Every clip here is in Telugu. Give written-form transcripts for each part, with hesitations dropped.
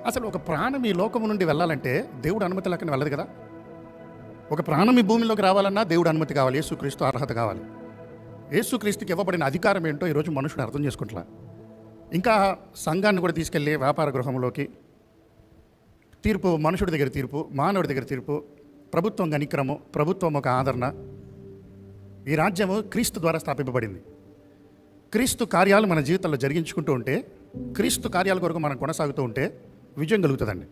అసలు ఒక ప్రాణం ఈ లోకము నుండి వెళ్ళాలంటే దేవుడు అనుమతి లేకుండా వెళ్ళదు కదా. ఒక ప్రాణం ఈ భూమిలోకి రావాలన్నా దేవుడు అనుమతి కావాలి, యేసుక్రీస్తు అర్హత కావాలి. యేసుక్రీస్తుకి ఇవ్వబడిన అధికారం ఏంటో ఈరోజు మనుషుడు అర్థం చేసుకుంటున్నా. ఇంకా సంఘాన్ని కూడా తీసుకెళ్ళి వ్యాపార గృహంలోకి తీర్పు, మనుషుడి దగ్గర తీర్పు, మానవుడి దగ్గర తీర్పు, ప్రభుత్వం కనికరము, ప్రభుత్వం ఒక ఆదరణ. ఈ రాజ్యము క్రీస్తు ద్వారా స్థాపింపబడింది. క్రీస్తు కార్యాలు మన జీవితంలో జరిగించుకుంటూ ఉంటే, క్రీస్తు కార్యాల కొరకు మనం కొనసాగుతూ ఉంటే విజయం కలుగుతుందండి.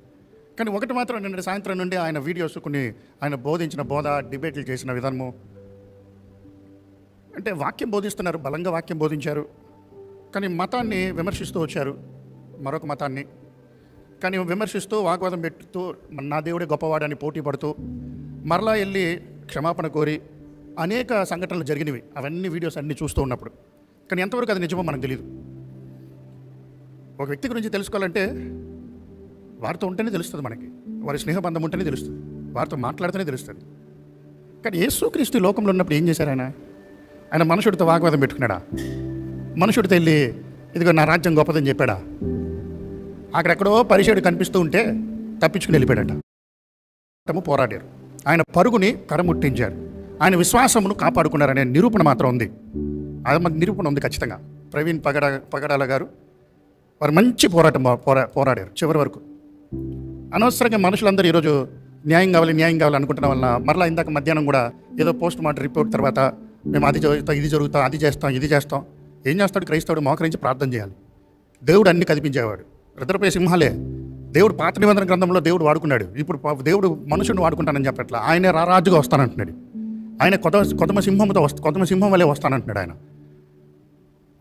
కానీ ఒకటి మాత్రం, నిన్న సాయంత్రం నుండి ఆయన వీడియోస్ కొన్ని ఆయన బోధించిన బోధ, డిబేట్లు చేసిన విధానము, అంటే వాక్యం బోధిస్తున్నారు, బలంగా వాక్యం బోధించారు, కానీ మతాన్ని విమర్శిస్తూ వచ్చారు, మరొక మతాన్ని కానీ విమర్శిస్తూ వాగ్వాదం పెడుతూ నా దేవుడే గొప్పవాడని పోటీ పడుతూ మరలా వెళ్ళి క్షమాపణ కోరి అనేక సంఘటనలు జరిగినవి. అవన్నీ వీడియోస్ అన్నీ చూస్తూ ఉన్నప్పుడు కానీ ఎంతవరకు అది నిజమో మనకు తెలియదు. ఒక వ్యక్తి గురించి తెలుసుకోవాలంటే వారితో ఉంటేనే తెలుస్తుంది, మనకి వారి స్నేహబంధం ఉంటేనే తెలుస్తుంది, వారితో మాట్లాడితేనే తెలుస్తుంది. కానీ యేసుక్రీస్తు లోకంలో ఉన్నప్పుడు ఏం చేశారు? ఆయన మనుషుడితో వాగ్వాదం పెట్టుకున్నాడా? మనుషుడితో వెళ్ళి ఇదిగో నా రాజ్యం గొప్పదని చెప్పాడా? అక్కడెక్కడో పరిచయుడు కనిపిస్తూ ఉంటే తప్పించుకుని వెళ్ళిపోయాడట. పోరాడారు, ఆయన పరుగుని కరముట్టించారు, ఆయన విశ్వాసమును కాపాడుకున్నారనే నిరూపణ మాత్రం ఉంది. అది మాకు నిరూపణ ఉంది ఖచ్చితంగా. ప్రవీణ్ పగడాల గారు వారు మంచి పోరాడారు చివరి వరకు. అనవసరంగా మనుషులందరూ ఈరోజు న్యాయం కావాలి అనుకుంటున్న వల్ల మరలా ఇందాక మధ్యాహ్నం కూడా ఏదో పోస్ట్ మార్టం రిపోర్ట్ తర్వాత మేము అది జరుగుతాం ఇది చేస్తాం. ఏం చేస్తాడు? క్రైస్తవుడు మోకరించి ప్రార్థన చేయాలి. దేవుడు అన్ని కల్పించేవాడు. రుద్రపే సింహాలే దేవుడు పాత నిబంధన గ్రంథంలో దేవుడు వాడుకున్నాడు. ఇప్పుడు దేవుడు మనుషుని వాడుకుంటానని చెప్పట్లా. ఆయనే రారాజుగా వస్తానంటున్నాడు. ఆయన కొత్త సింహం వల్లే వస్తానంటున్నాడు. ఆయన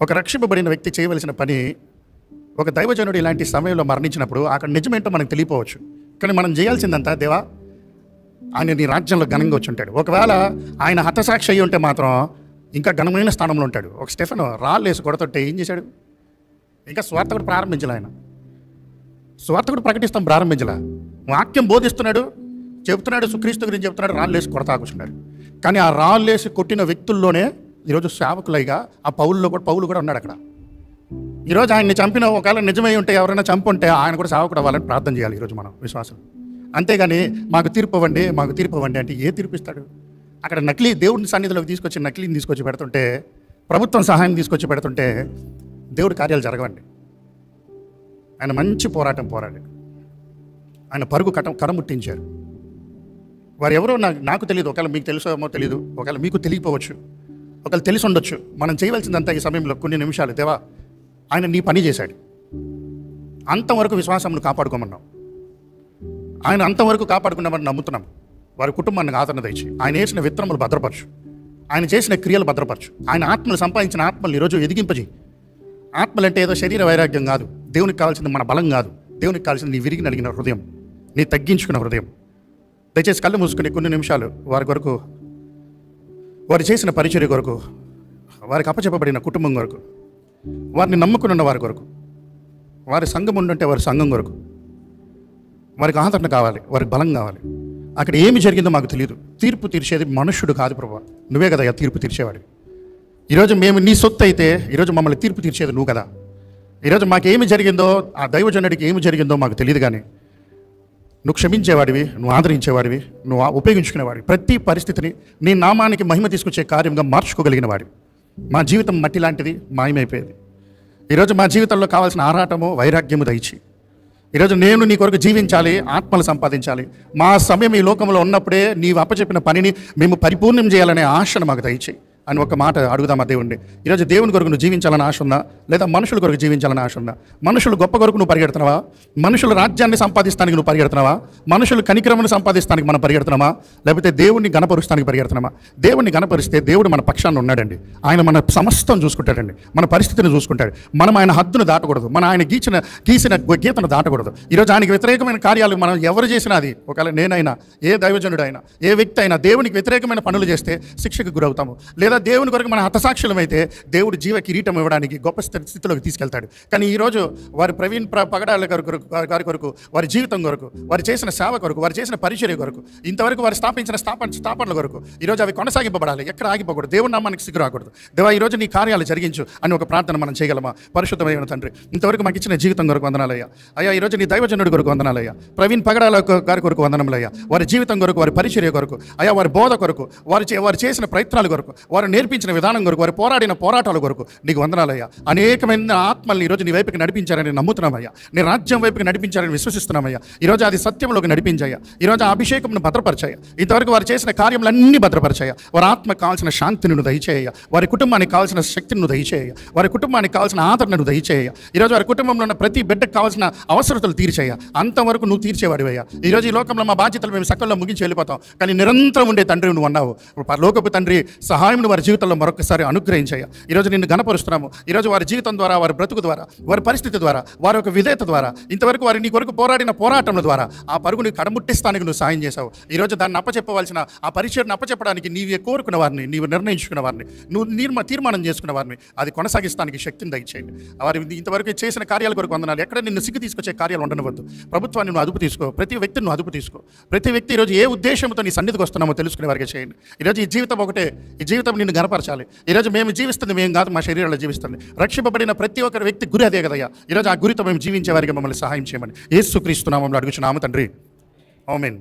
ఒక రక్షింపబడిన వ్యక్తి చేయవలసిన పని, ఒక దైవజనుడు ఇలాంటి సమయంలో మరణించినప్పుడు అక్కడ నిజమేంటో మనకు తెలియపోవచ్చు, కానీ మనం చేయాల్సిందంతా దేవా ఆయన నీ రాజ్యంలో ఘనంగా వచ్చి ఉంటాడు. ఒకవేళ ఆయన హతసాక్షి అయ్యి ఉంటే మాత్రం ఇంకా ఘనమైన స్థానంలో ఉంటాడు. ఒక స్టెఫెన్ రాళ్ళేసి కొడతుంటే ఏం చేశాడు? ఇంకా స్వార్థ కూడా ప్రారంభించాలి. ఆయన స్వార్థ కూడా ప్రారంభించాల. వాక్యం బోధిస్తున్నాడు, చెబుతున్నాడు, సుక్రీస్తు గురించి చెప్తున్నాడు, రాళ్ళేసి కొడతా కూర్చున్నాడు. కానీ ఆ రాళ్ళేసి కొట్టిన వ్యక్తుల్లోనే ఈరోజు సేవకులైగా ఆ పౌలు కూడా ఉన్నాడు అక్కడ. ఈరోజు ఆయన్ని చంపిన ఒకవేళ నిజమై ఉంటే, ఎవరైనా చంపుంటే ఆయన కూడా సేవకుడు అవ్వాలని ప్రార్థన చేయాలి ఈరోజు మనం విశ్వాసం. అంతేగాని మాకు తీర్పు ఇవ్వండి అంటే ఏ తీర్పు ఇస్తాడు? అక్కడ నకిలీ దేవుడిని సన్నిధిలోకి నకిలీని తీసుకొచ్చి పెడుతుంటే, ప్రభుత్వం సహాయం తీసుకొచ్చి పెడుతుంటే దేవుడి కార్యాలు జరగవండి. ఆయన మంచి పోరాడాడు. ఆయన పరుగు కరముట్టించారు. వారు ఎవరో నాకు తెలియదు. ఒకవేళ మీకు తెలుసో తెలియదు, ఒకవేళ మీకు తెలియకపోవచ్చు, ఒకవేళ తెలిసి ఉండొచ్చు. మనం చేయవలసిందంతా ఈ సమయంలో కొన్ని నిమిషాలు, దేవా ఆయన నీ పని చేశాడు, అంతవరకు విశ్వాసమును కాపాడుకోమన్నాం. ఆయన అంతవరకు కాపాడుకున్నామని నమ్ముతున్నాం. వారి కుటుంబానికి ఆదరణ తెచ్చి ఆయన వేసిన విత్తనములు భద్రపరచు, ఆయన చేసిన క్రియలు భద్రపరచు. ఆయన ఆత్మలు సంపాదించిన ఆత్మలు ఈరోజు ఎదిగింపజేయి. ఆత్మలు అంటే ఏదో శరీర వైరాగ్యం కాదు. దేవునికి కావాల్సింది మన బలం కాదు. దేవునికి కావాల్సింది నీ విరిగి నలిగిన హృదయం, నీ తగ్గించుకున్న హృదయం. దయచేసి కళ్ళు మూసుకుని కొన్ని నిమిషాలు వారి కొరకు, వారు చేసిన పరిచర్య కొరకు, వారికి అప్పచెప్పబడిన కుటుంబం కొరకు, వారిని నమ్ముకున్న వారి కొరకు, వారి సంఘం ఉండుంటే వారి సంఘం కొరకు, వారికి ఆదరణ కావాలి, వారికి బలం కావాలి. అక్కడ ఏమి జరిగిందో మాకు తెలియదు. తీర్పు తీర్చేది మనుష్యుడు కాదు ప్రభువా, నువ్వే కదా తీర్పు తీర్చేవాడు. ఈరోజు మేము నీ సొత్తు అయితే ఈరోజు మమ్మల్ని తీర్పు తీర్చేది నువ్వు కదా. ఈరోజు మాకేమి జరిగిందో, ఆ దైవజనుడికి ఏమి జరిగిందో మాకు తెలియదు, కానీ నువ్వు క్షమించేవాడివి, నువ్వు ఆదరించేవాడివి, నువ్వు ఉపయోగించుకునేవాడివి. ప్రతి పరిస్థితిని నీ నామానికి మహిమ తీసుకొచ్చే కార్యంగా మార్చుకోగలిగిన వాడివి. మా జీవితం మట్టి లాంటిది, మాయమైపోయేది. ఈరోజు మా జీవితంలో కావాల్సిన ఆరాటము, వైరాగ్యము దయచి ఈరోజు నేను నీ కొరకు జీవించాలి, ఆత్మలు సంపాదించాలి. మా సమయం ఈ లోకంలో ఉన్నప్పుడే నీవు అప్పచెప్పిన పనిని మేము పరిపూర్ణం చేయాలనే ఆశను మాకు దయచేయి అని ఒక మాట అడుగుదామా దేవుణ్ణి. ఈరోజు దేవుని కొరకు నువ్వు జీవించాలని ఆశ ఉందా, లేదా మనుషుల కొరకు జీవించాలని ఆశ ఉందా? మనుషులు గొప్ప కొరకు నువ్వు పరిగెడుతున్నావా? మనుషుల రాజ్యాన్ని సంపాదిస్తానికి నువ్వు పరిగెడుతున్నావా? మనుషులు కనికరమును సంపాదిస్తానికి మనం పరిగెడుతున్నామా? లేకపోతే దేవుణ్ణి గణపరుస్తానికి పరిగెడుతున్నామా? దేవుణ్ణి గణపరిస్తే దేవుడు మన పక్షాన్ని ఉన్నాడండి. ఆయన మన సమస్తం చూసుకుంటాడండి, మన పరిస్థితిని చూసుకుంటాడు. మనం ఆయన హద్దును దాటకూడదు, మన ఆయన గీసిన గీతను దాటకూడదు. ఈరోజు ఆయనకి వ్యతిరేకమైన కార్యాలు మనం ఎవరు చేసినా, అది ఒకవేళ నేనైనా, ఏ దైవజనుడైనా, ఏ వ్యక్తి అయినా దేవునికి వ్యతిరేకమైన పనులు చేస్తే శిక్షకు గురవుతాము. లేదా లేదా దేవుని కొరకు మన హతసాక్షులమైతే దేవుడు జీవ కిరీటం ఇవ్వడానికి గొప్ప స్థితిలోకి తీసుకెళ్తాడు. కానీ ఈరోజు వారి ప్రవీణ్ పగడాల గారి కొరకు, వారి జీవితం కొరకు, వారు చేసిన సేవ కొరకు, వారు చేసిన పరిచర్య కొరకు, ఇంతవరకు వారు స్థాపించిన స్థాపనల కొరకు ఈరోజు అవి కొనసాగింపబడాలి, ఎక్కడ ఆగిపోకూడదు. దేవుని నామానికి సిగ్గు రాకూడదు. దేవా, ఈరోజు నీ కార్యాలు జరిగించు అని ఒక ప్రార్థన మనం చేయగలమా? పరిశుద్ధమైన తండ్రి, ఇంతవరకు మాకు ఇచ్చిన జీవితం కొరకు వందనాలయ్యా. అయ్యా, ఈరోజు నీ దైవజనుడి కొరకు వందనాలయ్యా. ప్రవీణ్ పగడాల గారి కొరకు వందనములయ్యా. వారి జీవితం కొరకు, వారి పరిచర్య కొరకు, అయ్యా, వారి బోధ కొరకు, వారు చేసిన ప్రయత్నాల కొరకు, వారు నేర్పించిన విధానం కొరకు, వారు పోరాడిన పోరాటాల కొరకు నీకు వందనాలయ్యా. అనేకమైన ఆత్మల్ని ఈరోజు నీ వైపుకి నడిపించారని నమ్ముతున్నామయ్యా. నీ రాజ్యం వైపుకి నడిపించారని విశ్వసిస్తున్నామయ్యా. ఈరోజు అది సత్యంలోకి నడిపించాయా. ఈరోజు ఆ అభిషేకంను భద్రపరచాయా. ఇంతవరకు వారు చేసిన కార్యములన్నీ భద్రపరచాయా. వారి ఆత్మకు కావాల్సిన శాంతిని నువ్వు దయచేయ. వారి కుటుంబానికి కావాల్సిన శక్తిని నువ్వు దయచేయ. వారి కుటుంబానికి కావాల్సిన ఆదరణను దయచేయ. ఈరోజు వారి కుటుంబంలో ఉన్న ప్రతి బిడ్డకు కావాల్సిన అవసరతలు తీర్చేయ. అంతవరకు నువ్వు తీర్చేవాడివయ్యా. ఈరోజు ఈ లోకంలో మా బాధ్యతలు మేము సకల్లో ముగించి వెళ్ళిపోతాం, కానీ నిరంతరం ఉండే తండ్రి నువ్వు అన్నావు. పరలోకపు తండ్రి సహాయం వారి జీవితంలో మరొకసారి అనుగ్రహించాయ. ఈరోజు నిన్ను గణపరుస్తున్నాము. ఈరోజు వారి జీవితం ద్వారా, వారి బ్రతుకు ద్వారా, వారి పరిస్థితి ద్వారా, వారి యొక్క విధేయత ద్వారా, ఇంతవరకు వారి నీ కొరకు పోరాడిన పోరాటం ద్వారా ఆ పరుగుని కడముట్టిస్తానికి నువ్వు సాయం చేశావు. ఈరోజు దాన్ని అప్పచెప్పవలసిన ఆ పరిచయను అప్పచెప్పడానికి నీవే కోరుకున్న వారిని, నీవు నిర్ణయించుకున్న వారిని, నువ్వు తీర్మానం చేసుకున్న వారిని అది కొనసాగిస్తానికి శక్తిని దయచేయండి. వారి ఇంతవరకు చేసిన కార్యాల కొరకు వందనాలు. ఎక్కడ నిన్ను సిగ్గు తీసుకొచ్చే కార్యాలు ఉండనవద్దు. ప్రభుత్వాన్ని నువ్వు అదుపు తీసుకో. ప్రతి వ్యక్తిని నువ్వు అదుపు తీసుకో. ప్రతి వ్యక్తి ఈరోజు ఏ ఉద్దేశంతో నీ సన్నిధికి వస్తున్నామో తెలుసుకునే వారికి చేయండి. ఈరోజు ఈ జీవితం ఒకటే, ఈ జీవితం నిన్ను గనపరచాలి. ఈరోజు మేము జీవిస్తుంది మేము కాదు, మా శరీరంలో జీవిస్తుంది. రక్షింపబడిన ప్రతి ఒక్కరి వ్యక్తి గురి అదే కదయ్యా. ఈరోజు ఆ గురితో మేము జీవించే వారికి మమ్మల్ని సహాయం చేయమని యేసుక్రీస్తు నామములో అడుగుచున్నాము తండ్రి. ఆమేన్.